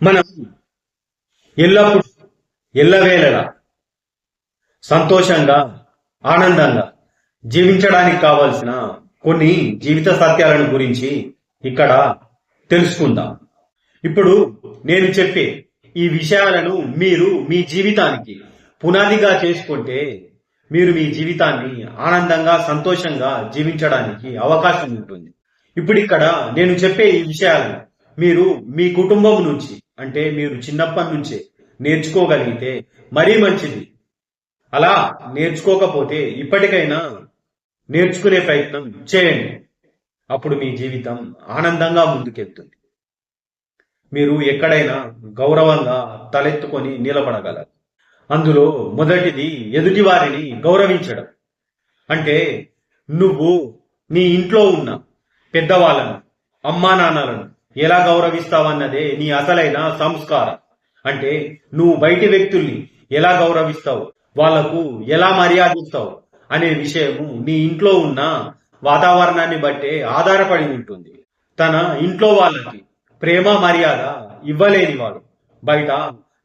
మనం ఎల్లప్పుడు ఎల్లవేళలా సంతోషంగా ఆనందంగా జీవించడానికి కావలసిన కొన్ని జీవిత సత్యాలను గురించి ఇక్కడ తెలుసుకుందాం. ఇప్పుడు నేను చెప్పే ఈ విషయాలను మీరు మీ జీవితానికి పునాదిగా చేసుకుంటే మీరు మీ జీవితాన్ని ఆనందంగా సంతోషంగా జీవించడానికి అవకాశం ఉంటుంది. ఇప్పుడు ఇక్కడ నేను చెప్పే ఈ విషయాలను మీరు మీ కుటుంబం నుంచి, అంటే మీరు చిన్నప్పటి నుంచే నేర్చుకోగలిగితే మరీ మంచిది. అలా నేర్చుకోకపోతే ఇప్పటికైనా నేర్చుకునే ప్రయత్నం చేయండి. అప్పుడు మీ జీవితం ఆనందంగా ముందుకెళ్తుంది. మీరు ఎక్కడైనా గౌరవంగా తలెత్తుకొని నిలబడగలరు. అందులో మొదటిది ఎదుటి వారిని గౌరవించడం. అంటే నువ్వు నీ ఇంట్లో ఉన్న పెద్దవాళ్ళను, అమ్మా నాన్నలను ఎలా గౌరవిస్తావన్నదే నీ అసలైన సంస్కారం. అంటే నువ్వు బయటి వ్యక్తుల్ని ఎలా గౌరవిస్తావు, వాళ్లకు ఎలా మర్యాదిస్తావు అనే విషయము నీ ఇంట్లో ఉన్న వాతావరణాన్ని బట్టే ఆధారపడి ఉంటుంది. తన ఇంట్లో వాళ్ళకి ప్రేమ మర్యాద ఇవ్వలేని వాడు బయట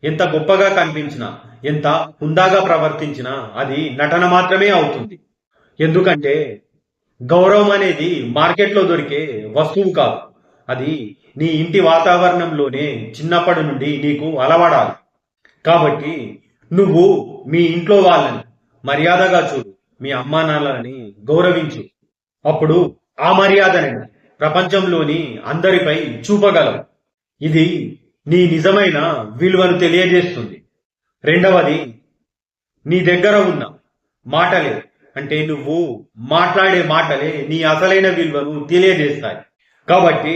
ఎంత గొప్పగా కనిపించినా, ఎంత హుందాగా ప్రవర్తించినా అది నటన మాత్రమే అవుతుంది. ఎందుకంటే గౌరవం అనేది మార్కెట్లో దొరికే వస్తువు కాదు. అది నీ ఇంటి వాతావరణంలోనే చిన్నప్పటి నుండి నీకు అలవడాలి. కాబట్టి నువ్వు మీ ఇంట్లో వాళ్ళని మర్యాదగా చూడు, మీ అమ్మా నాన్నలని గౌరవించు. అప్పుడు ఆ మర్యాదని ప్రపంచంలోని అందరిపై చూపగలవు. ఇది నీ నిజమైన విలువను తెలియజేస్తుంది. రెండవది, నీ దగ్గర ఉన్న మాటలే, అంటే నువ్వు మాట్లాడే మాటలే నీ అసలైన విలువను తెలియజేస్తాయి. కాబట్టి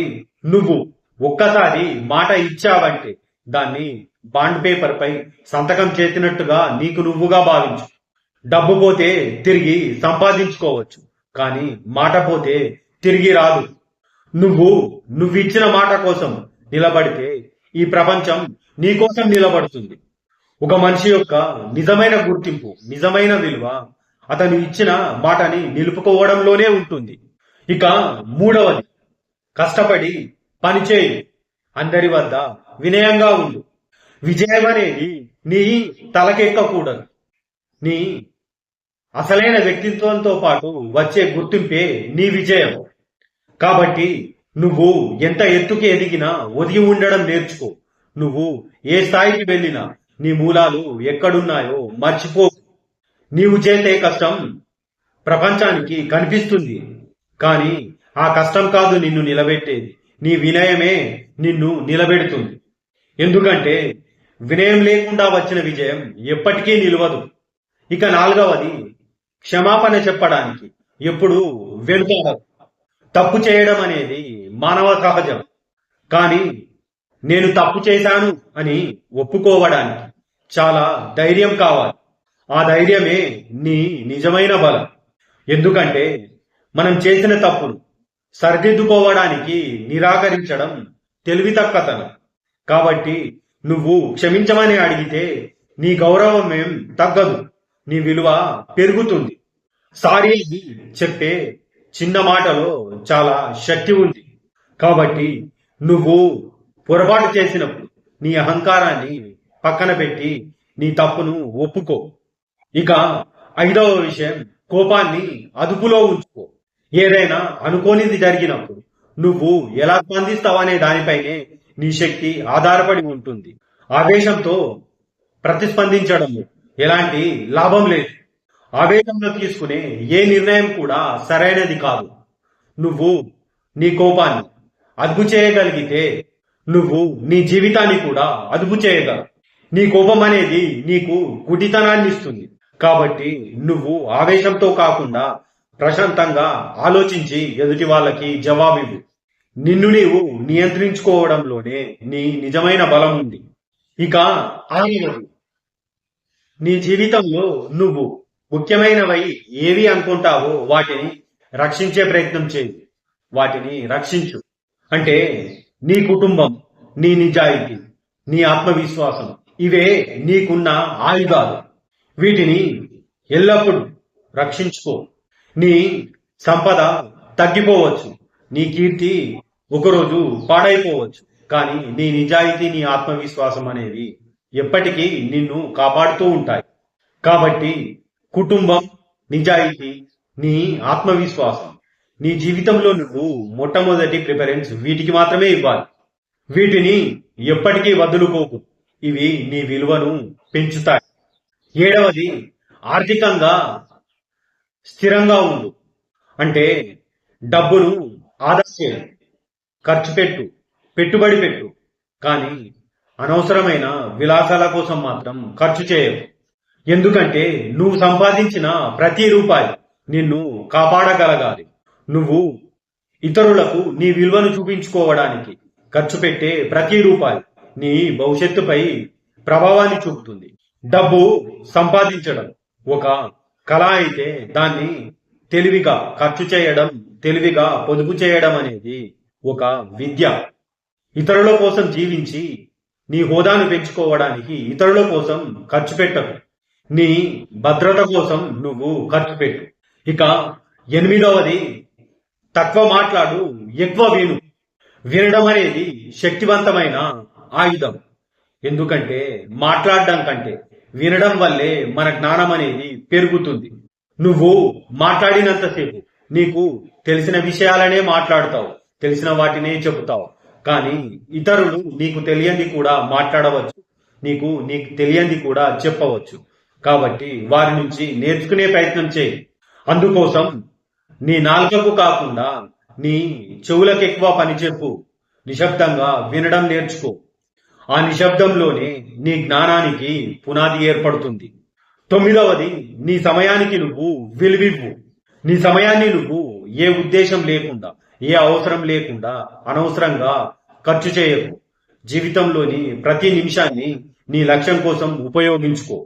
నువ్వు ఒక్కసారి మాట ఇచ్చావంటే దాన్ని బాండ్ పేపర్ పై సంతకం చేసినట్టుగా నీకు నువ్వుగా భావించు. డబ్బు పోతే తిరిగి సంపాదించుకోవచ్చు, కానీ మాట పోతే తిరిగి రాదు. నువ్విచ్చిన మాట కోసం నిలబడితే ఈ ప్రపంచం నీ కోసం నిలబడుతుంది. ఒక మనిషి యొక్క నిజమైన గుర్తింపు, నిజమైన విలువ అతను ఇచ్చిన మాటని నిలుపుకోవడంలోనే ఉంటుంది. ఇక మూడవది, కష్టపడి పనిచేయి. అందరి వద్ద వినయంగా ఉండు. విజయం అనేది నీ తలకెక్కకూడదు. నీ అసలైన వ్యక్తిత్వంతో పాటు వచ్చే గుర్తింపే నీ విజయం. కాబట్టి నువ్వు ఎంత ఎత్తుకి ఎదిగినా ఒదిగి ఉండడం నేర్చుకో. నువ్వు ఏ స్థాయికి వెళ్ళినా నీ మూలాలు ఎక్కడున్నాయో మర్చిపో. నీవు చేసే కష్టం ప్రపంచానికి కనిపిస్తుంది, కానీ ఆ కష్టం కాదు నిన్ను నిలబెట్టేది, నీ వినయమే నిన్ను నిలబెడుతుంది. ఎందుకంటే వినయం లేకుండా వచ్చిన విజయం ఎప్పటికీ నిలవదు. ఇక నాలుగవది, క్షమాపణ చెప్పడానికి ఎప్పుడు వెనుకాడదు. తప్పు చేయడం అనేది మానవ సహజం, కానీ నేను తప్పు చేశాను అని ఒప్పుకోవడానికి చాలా ధైర్యం కావాలి. ఆ ధైర్యమే నీ నిజమైన బలం. ఎందుకంటే మనం చేసిన తప్పును సరిదిద్దుకోవడానికి నిరాకరించడం తెలివితక్కువతనం. కాబట్టి నువ్వు క్షమించమని అడిగితే నీ గౌరవం ఏం తగ్గదు, నీ విలువ పెరుగుతుంది. సారీ అని చెప్పే చిన్న మాటలో చాలా శక్తి ఉంది. కాబట్టి నువ్వు పొరపాటు చేసినప్పుడు నీ అహంకారాన్ని పక్కన పెట్టి నీ తప్పును ఒప్పుకో. ఇక ఐదవ విషయం, కోపాన్ని అదుపులో ఉంచుకో. ఏదైనా అనుకోనిది జరిగినప్పుడు నువ్వు ఎలా స్పందిస్తావనే దానిపైనే నీ శక్తి ఆధారపడి ఉంటుంది. ఆవేశంతో ప్రతిస్పందించడం ఎలాంటి లాభం లేదు. ఆవేశంలో తీసుకునే ఏ నిర్ణయం కూడా సరైనది కాదు. నువ్వు నీ కోపాన్ని అదుపు చేయగలిగితే నువ్వు నీ జీవితాన్ని కూడా అదుపు చేయగలవు. నీ కోపం అనేది నీకు గుడితనాన్ని ఇస్తుంది. కాబట్టి నువ్వు ఆవేశంతో కాకుండా ప్రశాంతంగా ఆలోచించి ఎదుటి వాళ్ళకి జవాబివ్వు. నిన్ను నీవు నియంత్రించుకోవడంలోనే నీ నిజమైన బలం ఉంది. ఇక ఆరవది, నీ జీవితంలో నువ్వు ముఖ్యమైనవై ఏవి అనుకుంటావో వాటిని రక్షించే ప్రయత్నం చేయి. వాటిని రక్షించు. అంటే నీ కుటుంబం, నీ నిజాయితీ, నీ ఆత్మవిశ్వాసం, ఇవే నీకున్న ఆయుధాలు. వీటిని ఎల్లప్పుడూ రక్షించుకో. నీ సంపద తగ్గిపోవచ్చు, నీ కీర్తి ఒకరోజు పాడైపోవచ్చు, కానీ నీ నిజాయితీ, నీ ఆత్మవిశ్వాసం అనేవి ఎప్పటికీ నిన్ను కాపాడుతూ ఉంటాయి. కాబట్టి కుటుంబం, నిజాయితీ, నీ ఆత్మవిశ్వాసం, నీ జీవితంలో నువ్వు మొట్టమొదటి ప్రిఫరెన్స్ వీటికి మాత్రమే ఇవ్వాలి. వీటిని ఎప్పటికీ వదులుకోకు. ఇవి నీ విలువను పెంచుతాయి. ఏడవది, ఆర్థికంగా స్థిరంగా ఉండు. అంటే డబ్బును ఆదా చేయి, ఖర్చు పెట్టు, పెట్టుబడి పెట్టు. కానీ అనవసరమైన విలాసాల కోసం మాత్రం ఖర్చు చేయవు. ఎందుకంటే నువ్వు సంపాదించిన ప్రతి రూపాయి నిన్ను కాపాడగలగాలి. నువ్వు ఇతరులకు నీ విలువను చూపించుకోవడానికి ఖర్చు పెట్టే ప్రతి రూపాయి నీ భవిష్యత్తుపై ప్రభావాన్ని చూపుతుంది. డబ్బు సంపాదించడం ఒక కళ అయితే దాన్ని తెలివిగా ఖర్చు చేయడం, తెలివిగా పొదుపు చేయడం అనేది ఒక విద్య. ఇతరుల కోసం జీవించి నీ హోదాను పెంచుకోవడానికి ఇతరుల కోసం ఖర్చు పెట్టకు. నీ భద్రత కోసం నువ్వు ఖర్చు పెట్టు. ఇక ఎనిమిదవది, తక్కువ మాట్లాడు, ఎక్కువ విను. వినడం అనేది శక్తివంతమైన ఆయుధం. ఎందుకంటే మాట్లాడడం కంటే వినడం వల్లే మన జ్ఞానం అనేది పెరుగుతుంది. నువ్వు మాట్లాడినంతసేపు నీకు తెలిసిన విషయాలనే మాట్లాడతావు, తెలిసిన వాటినే చెబుతావు. కానీ ఇతరులు నీకు తెలియంది కూడా మాట్లాడవచ్చు, నీకు తెలియంది కూడా చెప్పవచ్చు. కాబట్టి వారి నుంచి నేర్చుకునే ప్రయత్నం చేయి. అందుకోసం నీ నాలుకకు కాకుండా నీ చెవులకు ఎక్కువ పని చెప్పు. నిశ్శబ్దంగా వినడం నేర్చుకో. ఆ నిశ్శబ్దంలోనే నీ జ్ఞానానికి పునాది ఏర్పడుతుంది. తొమ్మిదవది, నీ సమయానికి నువ్వు విలువివ్వు. నీ సమయాన్ని నువ్వు ఏ ఉద్దేశం లేకుండా, ఏ అవసరం లేకుండా అనవసరంగా ఖర్చు చేయకు. జీవితంలోని ప్రతి నిమిషాన్ని నీ లక్ష్యం కోసం ఉపయోగించుకో.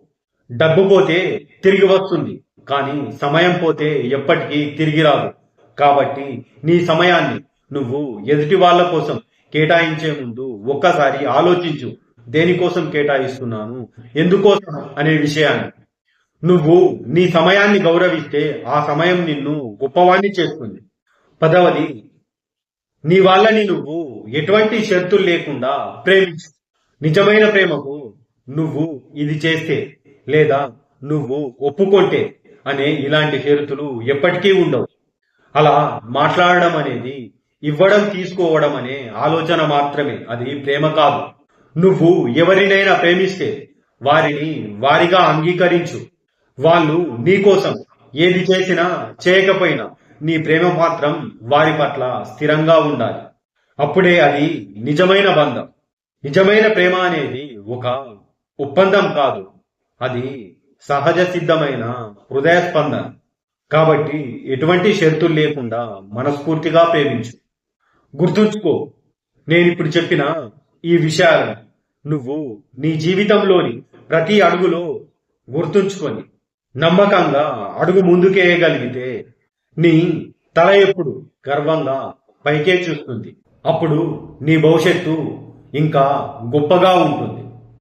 డబ్బు పోతే తిరిగి వస్తుంది, కానీ సమయం పోతే ఎప్పటికీ తిరిగి రాదు. కాబట్టి నీ సమయాన్ని నువ్వు ఎదుటి వాళ్ళ కోసం కేటాయించే ముందు ఒక్కసారి ఆలోచించు. దేనికోసం కేటాయిస్తున్నాను, ఎందుకోసం అనే విషయాన్ని. నువ్వు నీ సమయాన్ని గౌరవిస్తే ఆ సమయం నిన్ను గొప్పవాణ్ణి చేస్తుంది. పదవది, నీ వాళ్ళని నువ్వు ఎటువంటి షరతులు లేకుండా ప్రేమించు. నిజమైన ప్రేమకు నువ్వు ఇది చేస్తే లేదా నువ్వు ఒప్పుకుంటే అనే ఇలాంటి షరతులు ఎప్పటికీ ఉండవు. అలా మాట్లాడడం అనేది ఇవ్వడం తీసుకోవడం అనే ఆలోచన మాత్రమే, అది ప్రేమ కాదు. నువ్వు ఎవరినైనా ప్రేమిస్తే వారిని వారిగా అంగీకరించు. వాళ్ళు నీకోసం ఏది చేసినా చేయకపోయినా నీ ప్రేమ మాత్రం వారి పట్ల స్థిరంగా ఉండాలి. అప్పుడే అది నిజమైన బంధం. నిజమైన ప్రేమ అనేది ఒక ఒప్పందం కాదు, అది సహజ సిద్ధమైన హృదయ స్పందన. కాబట్టి ఎటువంటి షరతులు లేకుండా మనస్ఫూర్తిగా ప్రేమించు. గుర్తుంచుకో, నేనిప్పుడు చెప్పిన ఈ విషయాలను నువ్వు నీ జీవితంలోని ప్రతి అడుగులో గుర్తుంచుకొని నమ్మకంగా అడుగు ముందుకేయగలిగితే నీ తల ఎప్పుడు గర్వంగా పైకే చూస్తుంది. అప్పుడు నీ భవిష్యత్తు ఇంకా గొప్పగా ఉంటుంది.